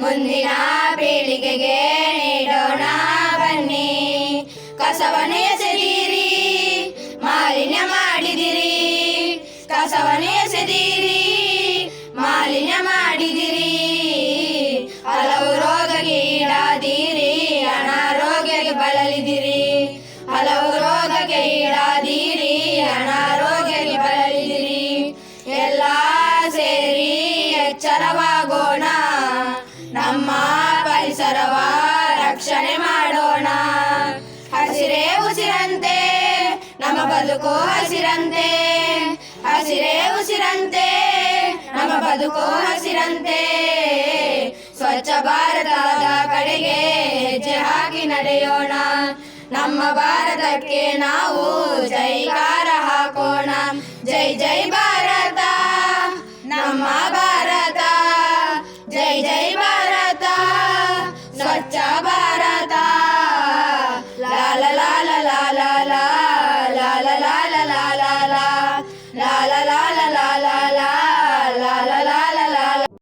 ಮುಂದಿನ ಪೀಳಿಗೆಗೆ ನೀಡೋಣ ಬನ್ನಿ. ಕಸವನ್ನೇ ಎಸೆದಿರಿ, ಮಾಲಿನ್ಯ ಮಾಡಿದಿರಿ. ಕಸವನ್ನೇ ಎಸೆದಿರಿ, ಮಾಲಿನ್ಯ ಮಾಡಿದಿರಿ. ಹಲವು ರೋಗಕ್ಕೆ ಈಡಾದಿರಿ, ಅನಾರೋಗ್ಯಕ್ಕೆ ಬಳಲಿದಿರಿ. ಹಲವು ರೋಗಕ್ಕೆ ಈಡಾದಿರಿ, ಅನಾರೋಗ್ಯಕ್ಕೆ ಬಳಲಿದಿರಿ. ಎಲ್ಲ ಸೇರಿ ಎಚ್ಚರವಾಗೋಣ, ನಮ್ಮ ಪರಿಸರವ ರಕ್ಷಣೆ ಮಾಡೋಣ. ಹಸಿರೇ ಉಸಿರಂತೆ, ನಮ್ಮ ಬದುಕು ಹಸಿರಂತೆ. ಹಸಿರೇ ಉಸಿರಂತೆ, ನಮ್ಮ ಬದುಕು ಹಸಿರಂತೆ. ಸ್ವಚ್ಛ ಭಾರತದ ಕಡೆಗೆ ಹೆಜ್ಜೆ ಹಾಕಿ ನಡೆಯೋಣ. ನಮ್ಮ ಭಾರತಕ್ಕೆ ನಾವು ಜೈಕಾರ